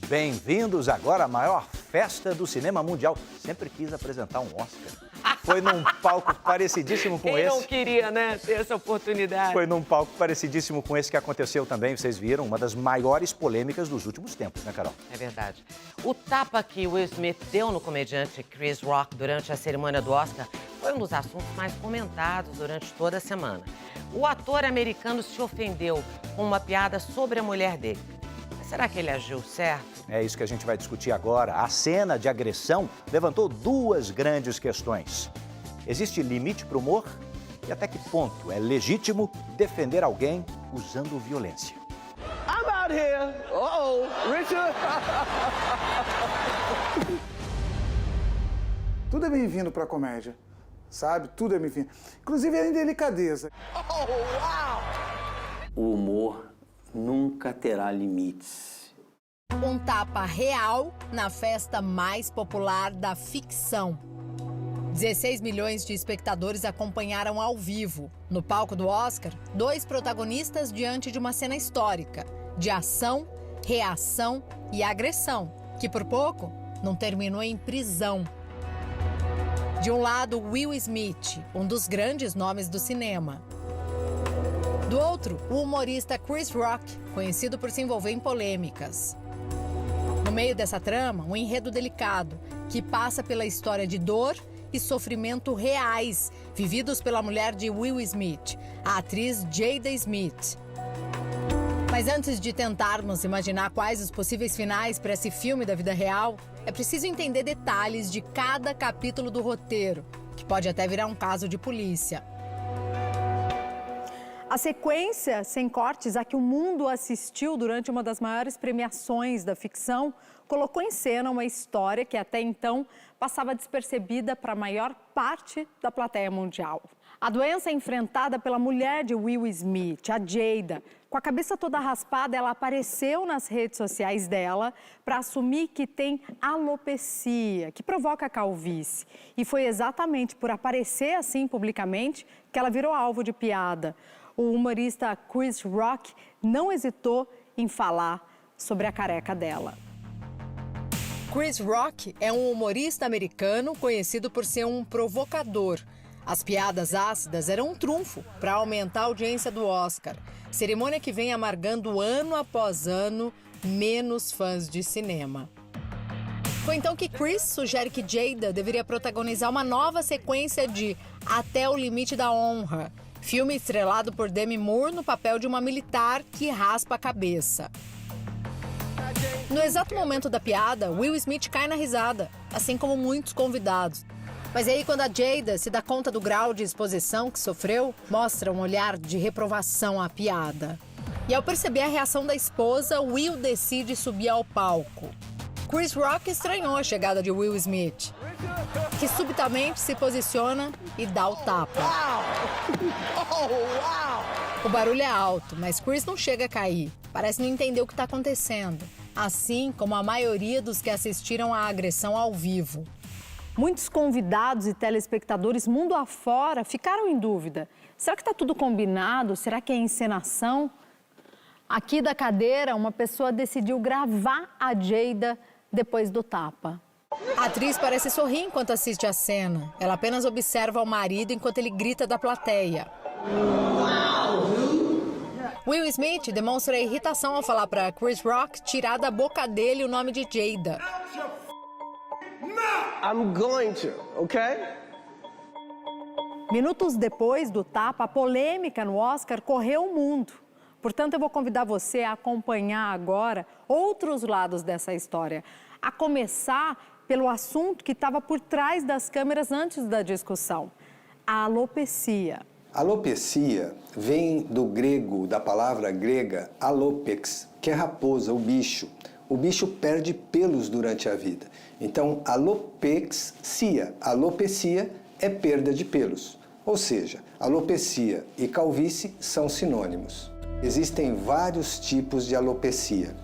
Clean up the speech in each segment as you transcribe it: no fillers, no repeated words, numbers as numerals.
Bem-vindos agora à maior festa do cinema mundial. Sempre quis apresentar um Oscar. Foi num palco parecidíssimo com Quem esse. não queria, né, ter essa oportunidade? Foi num palco parecidíssimo com esse que aconteceu também, vocês viram, uma das maiores polêmicas dos últimos tempos, né, Carol? É verdade. O tapa que Will Smith deu no comediante Chris Rock durante a cerimônia do Oscar foi um dos assuntos mais comentados durante toda a semana. O ator americano se ofendeu com uma piada sobre a mulher dele. Mas será que ele agiu certo? É isso que a gente vai discutir agora. A cena de agressão levantou duas grandes questões. Existe limite para o humor? E até que ponto é legítimo defender alguém usando violência? I'm out here. Richard. Tudo é bem-vindo para a comédia, sabe? Tudo é bem-vindo. Inclusive a indelicadeza. O humor nunca terá limites. Um tapa real na festa mais popular da ficção. 16 milhões de espectadores acompanharam ao vivo, no palco do Oscar, dois protagonistas diante de uma cena histórica, de ação, reação e agressão, que por pouco não terminou em prisão. De um lado, Will Smith, um dos grandes nomes do cinema. Do outro, o humorista Chris Rock, conhecido por se envolver em polêmicas. No meio dessa trama, um enredo delicado, que passa pela história de dor e sofrimento reais, vividos pela mulher de Will Smith, a atriz Jada Smith. Mas antes de tentarmos imaginar quais os possíveis finais para esse filme da vida real, é preciso entender detalhes de cada capítulo do roteiro, que pode até virar um caso de polícia. A sequência sem cortes a que o mundo assistiu durante uma das maiores premiações da ficção colocou em cena uma história que até então passava despercebida para a maior parte da plateia mundial. A doença enfrentada pela mulher de Will Smith, a Jada, com a cabeça toda raspada, ela apareceu nas redes sociais dela para assumir que tem alopecia, que provoca calvície. E foi exatamente por aparecer assim publicamente que ela virou alvo de piada. O humorista Chris Rock não hesitou em falar sobre a careca dela. Chris Rock é um humorista americano conhecido por ser um provocador. As piadas ácidas eram um trunfo para aumentar a audiência do Oscar, cerimônia que vem amargando ano após ano menos fãs de cinema. Foi então que Chris sugere que Jada deveria protagonizar uma nova sequência de Até o Limite da Honra, filme estrelado por Demi Moore no papel de uma militar que raspa a cabeça. No exato momento da piada, Will Smith cai na risada, assim como muitos convidados. Mas aí, quando a Jada se dá conta do grau de exposição que sofreu, mostra um olhar de reprovação à piada. E ao perceber a reação da esposa, Will decide subir ao palco. Chris Rock estranhou a chegada de Will Smith, que subitamente se posiciona e dá o tapa. O barulho é alto, mas Chris não chega a cair. Parece não entender o que está acontecendo, assim como a maioria dos que assistiram à agressão ao vivo. Muitos convidados e telespectadores mundo afora ficaram em dúvida. Será que está tudo combinado? Será que é encenação? Aqui da cadeira, uma pessoa decidiu gravar a Jada depois do tapa. A atriz parece sorrir enquanto assiste a cena. Ela apenas observa o marido enquanto ele grita da plateia. Will Smith demonstra irritação ao falar para Chris Rock tirar da boca dele o nome de Jada. I'm going to, okay? Minutos depois do tapa, a polêmica no Oscar correu o mundo. Portanto, eu vou convidar você a acompanhar agora outros lados dessa história. A começar pelo assunto que estava por trás das câmeras antes da discussão: a alopecia. Alopecia vem do grego, da palavra grega alopex, que é raposa, o bicho. O bicho perde pelos durante a vida. Então, alopecia é perda de pelos. Ou seja, alopecia e calvície são sinônimos. Existem vários tipos de alopecia.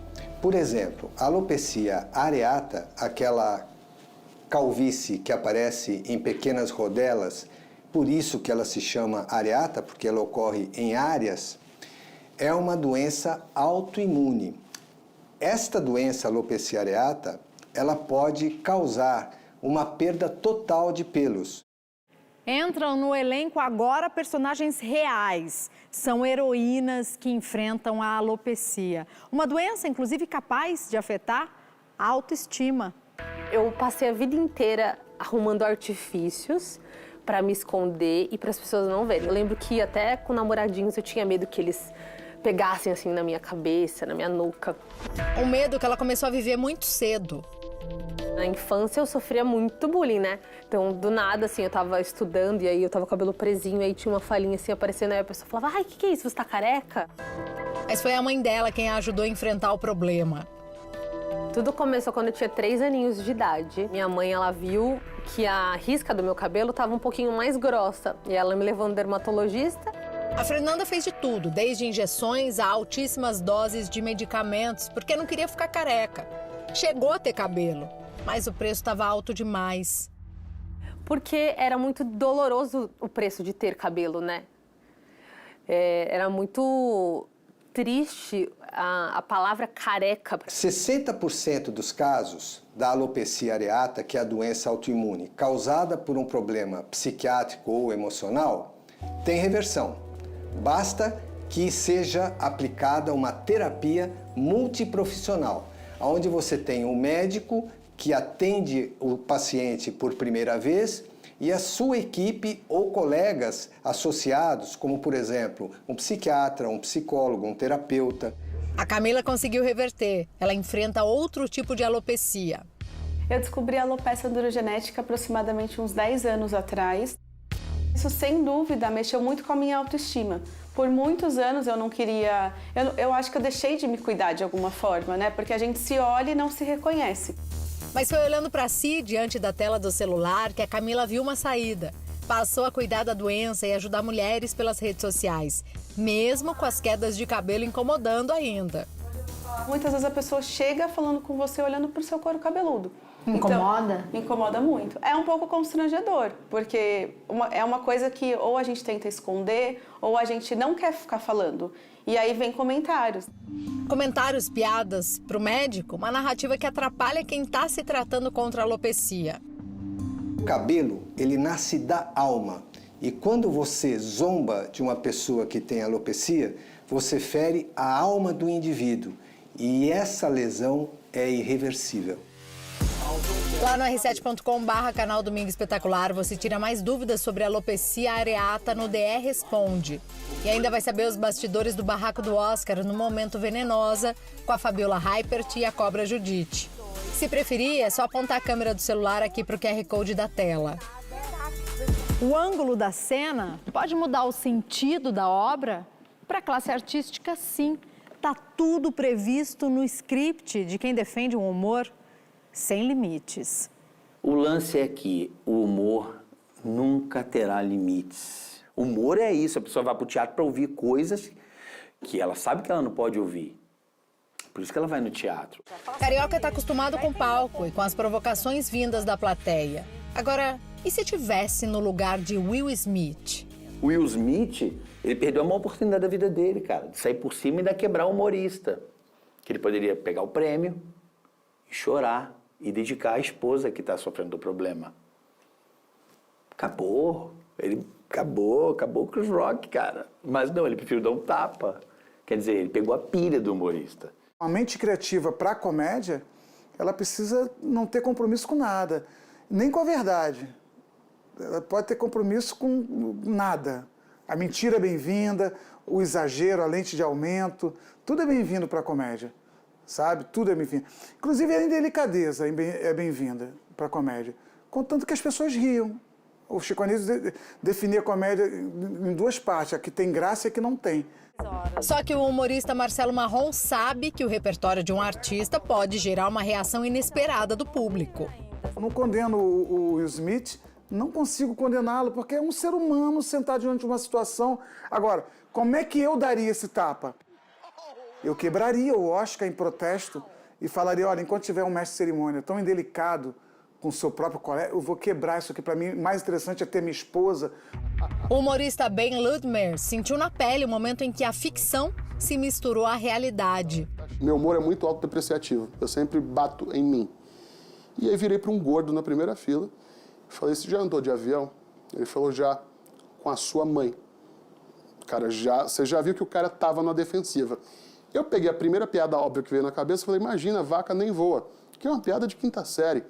Por exemplo, a alopecia areata, aquela calvície que aparece em pequenas rodelas, por isso que ela se chama areata, porque ela ocorre em áreas, é uma doença autoimune. esta doença, alopecia areata, ela pode causar uma perda total de pelos. Entram no elenco agora personagens reais. São heroínas que enfrentam a alopecia. Uma doença, inclusive, capaz de afetar a autoestima. Eu passei a vida inteira arrumando artifícios para me esconder e para as pessoas não verem. Eu lembro que até com namoradinhos eu tinha medo que eles pegassem assim na minha cabeça, na minha nuca. Um medo que ela começou a viver muito cedo. Na infância eu sofria muito bullying, né? Então, do nada, assim, eu tava estudando e aí eu tava com o cabelo presinho e aí tinha uma falhinha assim aparecendo, aí a pessoa falava, ai, o que é isso? Você tá careca? Mas foi a mãe dela quem a ajudou a enfrentar o problema. Tudo começou quando eu tinha 3 aninhos de idade. Minha mãe, ela viu que a risca do meu cabelo tava um pouquinho mais grossa e ela me levou no dermatologista. A Fernanda fez de tudo, desde injeções a altíssimas doses de medicamentos, porque não queria ficar careca. Chegou a ter cabelo, mas o preço estava alto demais. Porque era muito doloroso o preço de ter cabelo, né? Era muito triste a palavra careca. 60% dos casos da alopecia areata, que é a doença autoimune, causada por um problema psiquiátrico ou emocional, tem reversão. Basta que seja aplicada uma terapia multiprofissional, onde você tem um médico que atende o paciente por primeira vez e a sua equipe ou colegas associados, como, por exemplo, um psiquiatra, um psicólogo, um terapeuta. A Camila conseguiu reverter. Ela enfrenta outro tipo de alopecia. Eu descobri a alopecia androgenética aproximadamente uns 10 anos atrás. Isso, sem dúvida, mexeu muito com a minha autoestima. Por muitos anos eu não queria... Eu acho que eu deixei de me cuidar de alguma forma, né? Porque a gente se olha e não se reconhece. Mas foi olhando para si, diante da tela do celular, que a Camila viu uma saída. Passou a cuidar da doença e ajudar mulheres pelas redes sociais, mesmo com as quedas de cabelo incomodando ainda. Muitas vezes a pessoa chega falando com você, olhando para o seu couro cabeludo. Incomoda? Então, incomoda muito. É um pouco constrangedor, porque é uma coisa que ou a gente tenta esconder, ou a gente não quer ficar falando. E aí vem comentários. Comentários, piadas, para o médico, uma narrativa que atrapalha quem está se tratando contra a alopecia. O cabelo, ele nasce da alma. E quando você zomba de uma pessoa que tem alopecia, você fere a alma do indivíduo. E essa lesão é irreversível. Lá no r7.com/canal Domingo Espetacular, você tira mais dúvidas sobre a alopecia areata no DR Responde. E ainda vai saber os bastidores do barraco do Oscar no Momento Venenosa, com a Fabiola Heipert e a Cobra Judite. Se preferir, é só apontar a câmera do celular aqui para o QR Code da tela. O ângulo da cena pode mudar o sentido da obra? Para a classe artística, sim. Tá tudo previsto no script de quem defende um humor sem limites. O lance é que o humor nunca terá limites. Humor é isso, a pessoa vai para o teatro para ouvir coisas que ela sabe que ela não pode ouvir. Por isso que ela vai no teatro. Carioca está acostumado com o palco e com as provocações vindas da plateia. Agora, e se tivesse no lugar de Will Smith? Will Smith, ele perdeu uma oportunidade da vida dele, cara, de sair por cima e ainda quebrar o humorista. Que ele poderia pegar o prêmio e chorar e dedicar à esposa que está sofrendo do problema. Acabou. Ele acabou o Chris Rock, cara. Mas não, ele preferiu dar um tapa. Quer dizer, ele pegou a pilha do humorista. A mente criativa para a comédia, ela precisa não ter compromisso com nada, nem com a verdade. Ela pode ter compromisso com nada. A mentira é bem-vinda, o exagero, a lente de aumento, tudo é bem-vindo para a comédia, sabe? Tudo é bem-vindo. Inclusive a indelicadeza é bem-vinda para a comédia, contanto que as pessoas riam. O Chico Anísio definia a comédia em duas partes, a que tem graça e a que não tem. Só que o humorista Marcelo Marrom sabe que o repertório de um artista pode gerar uma reação inesperada do público. Eu não condeno o Will Smith, não consigo condená-lo, porque é um ser humano sentado diante de uma situação. Agora, como é que eu daria esse tapa? Eu quebraria o Oscar em protesto e falaria, olha, enquanto tiver um mestre de cerimônia tão indelicado com o seu próprio colega, eu vou quebrar isso aqui. Para mim, mais interessante é ter minha esposa. O humorista Ben Ludmer sentiu na pele o momento em que a ficção se misturou à realidade. Meu humor é muito autodepreciativo, eu sempre bato em mim. E aí virei para um gordo na primeira fila, falei, você já andou de avião? Ele falou, já, com a sua mãe. Cara, você já viu que o cara tava na defensiva. Eu peguei a primeira piada óbvia que veio na cabeça e falei, imagina, vaca nem voa, que é uma piada de quinta série.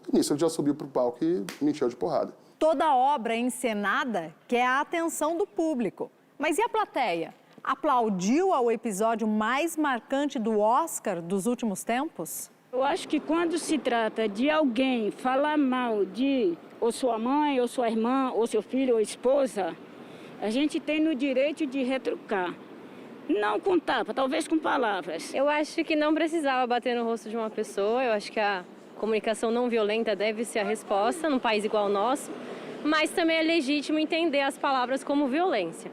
E nisso ele já subiu pro palco e me encheu de porrada. Toda obra encenada quer a atenção do público. Mas e a plateia? Aplaudiu ao episódio mais marcante do Oscar dos últimos tempos? Eu acho que quando se trata de alguém falar mal de ou sua mãe, ou sua irmã, ou seu filho, ou esposa, a gente tem no direito de retrucar. Não com tapa, talvez com palavras. Eu acho que não precisava bater no rosto de uma pessoa. Eu acho que a comunicação não violenta deve ser a resposta num país igual ao nosso. Mas também é legítimo entender as palavras como violência.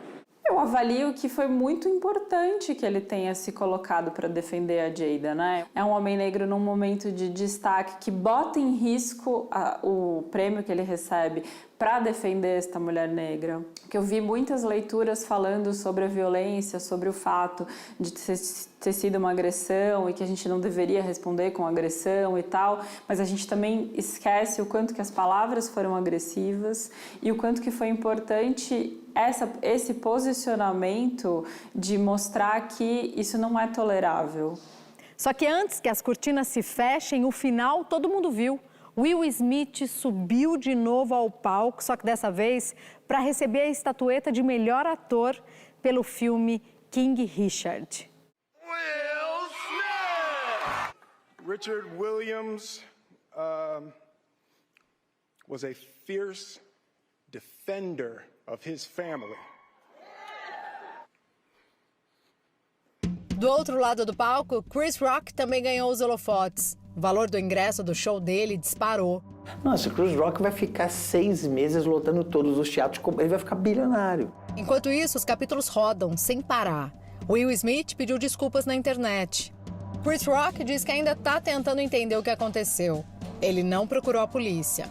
Eu avalio que foi muito importante que ele tenha se colocado para defender a Jada, né? É um homem negro num momento de destaque que bota em risco o prêmio que ele recebe para defender esta mulher negra. Que eu vi muitas leituras falando sobre a violência, sobre o fato de ter sido uma agressão e que a gente não deveria responder com agressão e tal, mas a gente também esquece o quanto que as palavras foram agressivas e o quanto que foi importante esse posicionamento de mostrar que isso não é tolerável. Só que antes que as cortinas se fechem, o final todo mundo viu. Will Smith subiu de novo ao palco, só que dessa vez para receber a estatueta de melhor ator pelo filme King Richard. Will Smith! Richard Williams was a fierce defender of his family. Do outro lado do palco, Chris Rock também ganhou os holofotes. O valor do ingresso do show dele disparou. Nossa, Chris Rock vai ficar 6 meses lotando todos os teatros, ele vai ficar bilionário. Enquanto isso, os capítulos rodam sem parar. Will Smith pediu desculpas na internet. Chris Rock diz que ainda está tentando entender o que aconteceu. Ele não procurou a polícia.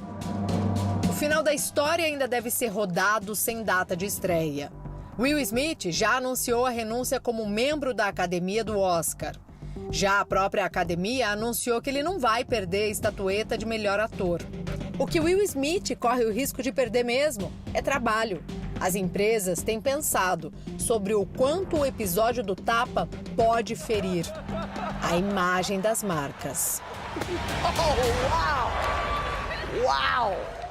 O final da história ainda deve ser rodado sem data de estreia. Will Smith já anunciou a renúncia como membro da Academia do Oscar. Já a própria academia anunciou que ele não vai perder a estatueta de melhor ator. O que Will Smith corre o risco de perder mesmo é trabalho. As empresas têm pensado sobre o quanto o episódio do tapa pode ferir a imagem das marcas. Oh, uau! Uau!